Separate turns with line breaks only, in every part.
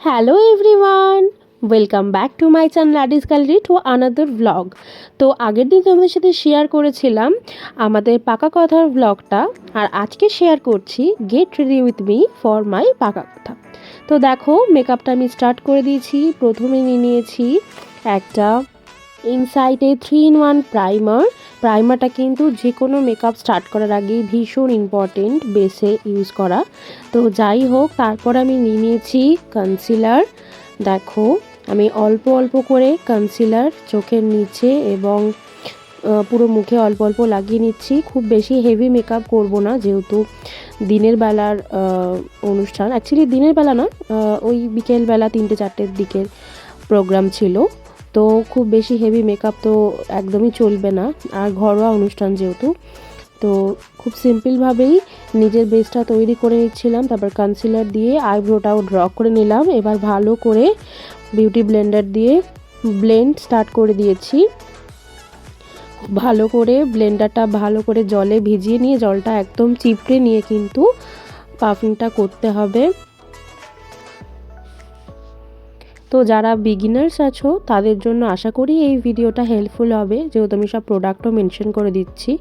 Hello everyone, welcome back to my channel artist gallery to another blog. তো আগের দিন তোমাদের সাথে শেয়ার করেছিলাম আমাদের পাকা কথার ব্লগটা, আর আজকে শেয়ার করছি get ready with me for my পাকা কথা। তো দেখো, মেকআপটা আমি স্টার্ট করে দিয়েছি। প্রথমে নিয়েছি একটা ইনসাইটে 3-in-1 প্রাইমারটা কিন্তু যে কোনো মেকআপ স্টার্ট করার আগে ভীষণ ইম্পর্টেন্ট বেসে ইউজ করা। তো যাই হোক, তারপর আমি নিয়েছি কনসিলার। দেখো, আমি অল্প অল্প করে কনসিলার চোখের নিচে এবং পুরো মুখে অল্প অল্প লাগিয়ে নিচ্ছি। খুব বেশি হেভি মেকআপ করব না, যেহেতু দিনের বেলার অনুষ্ঠান। অ্যাকচুয়ালি দিনের বেলা না, ওই বিকেলবেলা 3-4টের দিকের প্রোগ্রাম ছিল। তো খুব বেশি হেভি মেকআপ তো একদমই চলবে না, আর ঘরোয়া অনুষ্ঠান যেহেতু। তো খুব সিম্পলভাবেই নিজের বেসটা তৈরি করে নিচ্ছিলাম। তারপর কনসিলার দিয়ে আইব্রোটাও ড্র করে নিলাম। এবার ভালো করে বিউটি ব্লেন্ডার দিয়ে ব্লেন্ড স্টার্ট করে দিয়েছি। ভালো করে ব্লেন্ডারটা ভালো করে জলে ভিজিয়ে নিয়ে, জলটা একদম চিপড়ে নিয়ে কিন্তু পাফিংটা করতে হবে। তো যারা বিগিনার্স আছো তাদের জন্য আশা করি এই ভিডিওটা হেল্পফুল হবে, যেহেতু আমি সব প্রোডাক্টও মেনশন করে দিচ্ছি।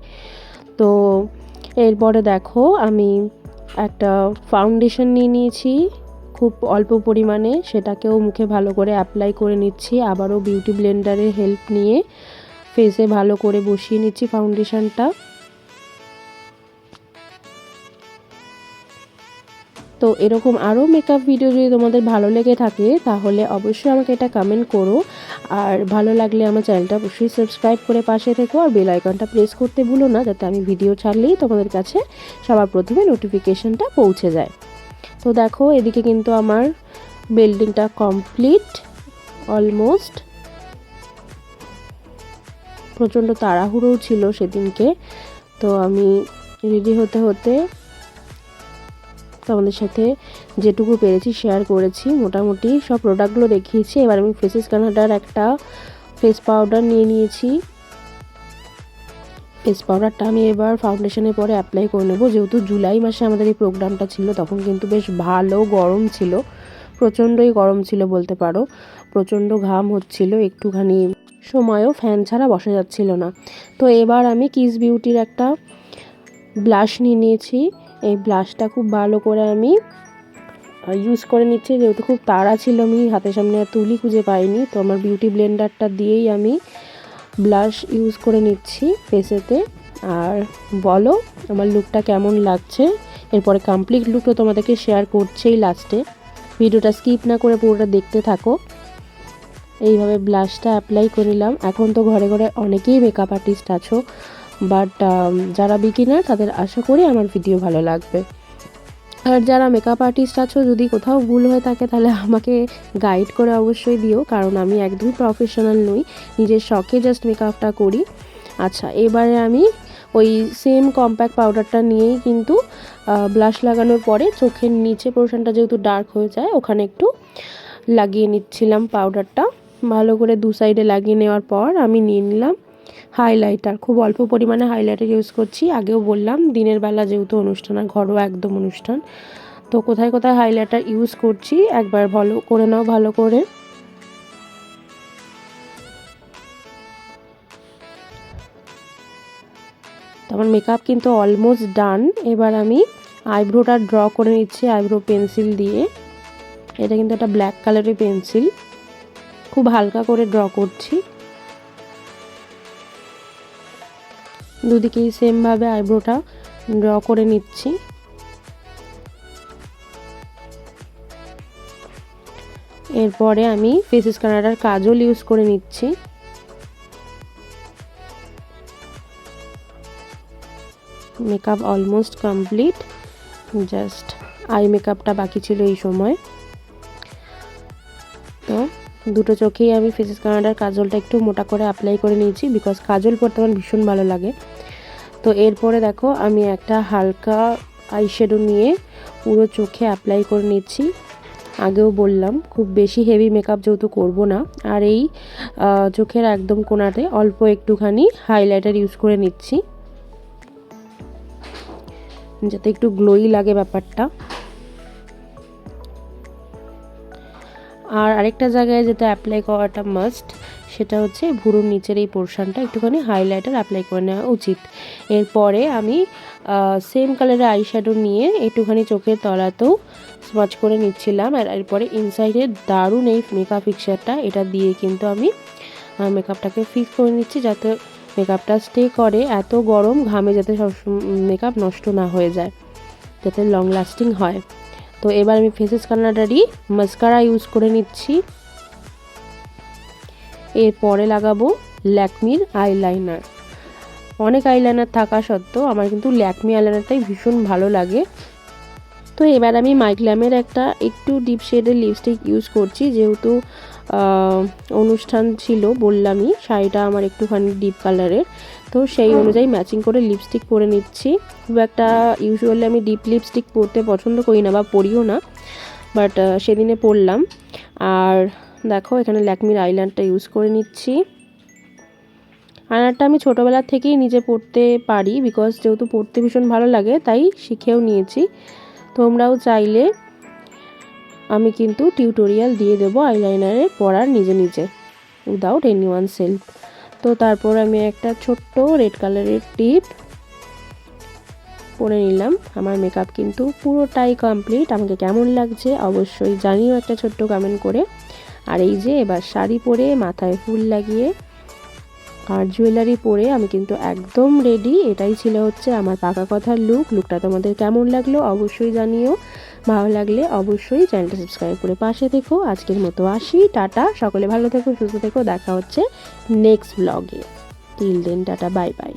তো এরপরে দেখো, আমি একটা ফাউন্ডেশন নিয়েছি খুব অল্প পরিমাণে, সেটাকেও মুখে ভালো করে অ্যাপ্লাই করে নিচ্ছি। আবারও বিউটি ব্লেন্ডারের হেল্প নিয়ে ফেসে ভালো করে বসিয়ে নিচ্ছি ফাউন্ডেশনটা। তো এরকম আরও মেকআপ ভিডিও যদি তোমাদের ভালো লেগে থাকে তাহলে অবশ্যই আমাকে এটা কমেন্ট করো, আর ভালো লাগলে আমার চ্যানেলটা অবশ্যই সাবস্ক্রাইব করে পাশে থেকো, আর বেল আইকনটা প্রেস করতে ভুলো না, যাতে আমি ভিডিও ছাড়লেই তোমাদের কাছে সবার প্রথমে নোটিফিকেশনটা পৌঁছে যায়। তো দেখো, এদিকে কিন্তু আমার বিল্ডিংটা কমপ্লিট অলমোস্ট। প্রচণ্ড তাড়াহুড়োও ছিল সেদিনকে, তো আমি রেডি হতে হতে তোমাদের সাথে যেটুকু পেরেছি শেয়ার করেছি। মোটামুটি সব প্রোডাক্টগুলো দেখিয়েছি। এবার আমি ফেসেস কানাডার একটা ফেস পাউডার নিয়েছি। ফেস পাউডারটা আমি এবার ফাউন্ডেশনের পরে অ্যাপ্লাই করে নেবো। যেহেতু জুলাই মাসে আমাদের এই প্রোগ্রামটা ছিল, তখন কিন্তু বেশ ভালো গরম ছিল, প্রচণ্ডই গরম ছিল বলতে পারো। প্রচণ্ড ঘাম হচ্ছিল, একটুখানি সময়ও ফ্যান ছাড়া বসা যাচ্ছিল না। তো এবার আমি কিস বিউটির একটা ব্লাশ নিয়েছি। এই ব্লাশটা খুব ভালো করে আমি ইউজ করে নিচ্ছি, যেহেতু খুব তাড়া ছিল, আমি হাতের সামনে আর তুলি খুঁজে পাইনি। তো আমার বিউটি ব্লেন্ডারটা দিয়েই আমি ব্লাশ ইউজ করে নিচ্ছি ফেসেতে। আর বলো আমার লুকটা কেমন লাগছে। এরপরে কমপ্লিট লুকটা তোমাদেরকে শেয়ার করছেই লাস্টে, ভিডিওটা স্কিপ না করে পুরোটা দেখতে থাকো। এইভাবে ব্লাশটা অ্যাপ্লাই করে নিলাম। এখন তো ঘরে ঘরে অনেকেই মেকআপ আর্টিস্ট আছো, বাট যারা বিগিনার তাদের আশা করি আমার ভিডিও ভালো লাগবে। আর যারা মেকআপ আর্টিস্ট আছো, যদি কোথাও ভুল হয়ে থাকে তাহলে আমাকে গাইড করে অবশ্যই দিও, কারণ আমি একদমই প্রফেশনাল নই, নিজের শখে জাস্ট মেকআপটা করি। আচ্ছা, এবারে আমি ওই সেম কম্প্যাক্ট পাউডারটা নিয়েই কিন্তু ব্লাশ লাগানোর পরে চোখের নিচে পোর্শনটা যেহেতু ডার্ক হয়ে যায়, ওখানে একটু লাগিয়ে নিচ্ছিলাম পাউডারটা। ভালো করে দু সাইডে লাগিয়ে নেওয়ার পর আমি নিয়ে নিলাম হাইলাইটার। খুব অল্প পরিমাণে হাইলাইটার ইউজ করছি। আগেও বললাম দিনের বেলা যেহেতু অনুষ্ঠান, আর ঘরোয়া একদম অনুষ্ঠান, তো কোথায় কোথায় হাইলাইটার ইউজ করছি একবার ভালো করে নাও ভালো করে। তো আমার মেকআপ কিন্তু অলমোস্ট ডান। এবার আমি আইব্রোটা ড্র করে নিচ্ছি আইব্রো পেন্সিল দিয়ে। এটা কিন্তু একটা ব্ল্যাক কালারের পেন্সিল, খুব হালকা করে ড্র করছি। দুদিকেই সেমভাবে আইব্রোটা ড্র করে নিচ্ছি। এরপরে আমি ফেসেস কানাডার কাজল ইউজ করে নিচ্ছি। Makeup almost complete, just I মেকআপটা বাকি ছিল এই সময়। তো দুটো চোখেই আমি ফেসেস কানাডার কাজলটা একটু মোটা করে অ্যাপ্লাই করে নিয়েছি, বিকজ কাজল পরতে আমার ভীষণ ভালো লাগে। তো এরপরে দেখো, আমি একটা হালকা আইশ্যাডো নিয়ে পুরো চোখে অ্যাপ্লাই করে নিচ্ছি। আগেও বললাম খুব বেশি হেভি মেকআপ যেহেতু করব না, আর এই চোখের একদম কোণাতে অল্প একটুখানি হাইলাইটার ইউজ করে নিচ্ছি, যাতে একটু গ্লোই লাগে ব্যাপারটা। আর আরেকটা জায়গায় যেটা অ্যাপ্লাই করাটা মাস্ট, সেটা হচ্ছে ভুরুর নিচের এই পোর্শনটা একটুখানি হাইলাইটার অ্যাপ্লাই করে নেওয়া উচিত। এরপরে আমি সেম কালারের আইশ্যাডো নিয়ে একটুখানি চোখের তলাতেও স্মাচ করে নিচ্ছিলাম। আর এরপরে ইনসাইডের দারুণ এই মেকআপ ফিক্সারটা, এটা দিয়ে কিন্তু আমি মেকআপটাকে ফিক্স করে নিচ্ছি, যাতে মেকআপটা স্টে করে। এত গরম ঘামে যাতে সব মেকআপ নষ্ট না হয়ে যায়, যাতে লং লাস্টিং হয়। তো এবার আমি ফেসেস কানাডারই মাস্কারা ইউজ করে নিচ্ছি। এরপরে লাগাবো ল্যাকমির আইলাইনার। অনেক আইলাইনার থাকা সত্ত্বেও আমার কিন্তু ল্যাকমি আইলাইনারটাই ভীষণ ভালো লাগে। তো এবার আমি মাইগ্ল্যামের একটা একটু ডিপ শেডের লিপস্টিক ইউজ করছি, যেহেতু অনুষ্ঠান ছিল বললামই, শাড়িটা আমার একটুখানি ডিপ কালারের, তো সেই অনুযায়ী ম্যাচিং করে লিপস্টিক পরে নিচ্ছি। খুব একটা ইউজুয়ালি আমি ডিপ লিপস্টিক পরতে পছন্দ করি না বা পরিও না, বাট সেদিনে পরলাম। আর দেখো এখানে ল্যাকমির আইলাইনারটা ইউজ করে নিচ্ছি। আইলাইনারটা আমি ছোটোবেলা থেকেই নিজে পরতে পারি, বিকজ যেহেতু পরতে ভীষণ ভালো লাগে তাই শিখেও নিয়েছি। তোমরাও চাইলে, আমি কিন্তু টিউটোরিয়াল দিয়ে দেবো আইলাইনারে পরার নিজে নিজে, উইদাউট এনিওয়ানস হেল্প। তো তারপর আমি একটা ছোট্ট রেড কালারের টিপ পরে নিলাম। আমার মেকআপ কিন্তু পুরোটাই কমপ্লিট। আমাকে কেমন লাগছে অবশ্যই জানিও একটা ছোট্ট কমেন্ট করে। আর এই যে এবার শাড়ি পরে মাথায় ফুল লাগিয়ে আর জুয়েলারি পরে আমি কিন্তু একদম রেডি। এটাই ছিল হচ্ছে আমার পাকা কথার লুকটা তোমাদের কেমন লাগলো অবশ্যই জানিও। ভালো লাগলে অবশ্যই চ্যানেলটা সাবস্ক্রাইব করে পাশে থেকো। আজকের মতো আসি, টাটা। সকলে ভালো থেকো, সুস্থ থেকো। দেখা হচ্ছে নেক্সট ব্লগে। Till then tata, bye by.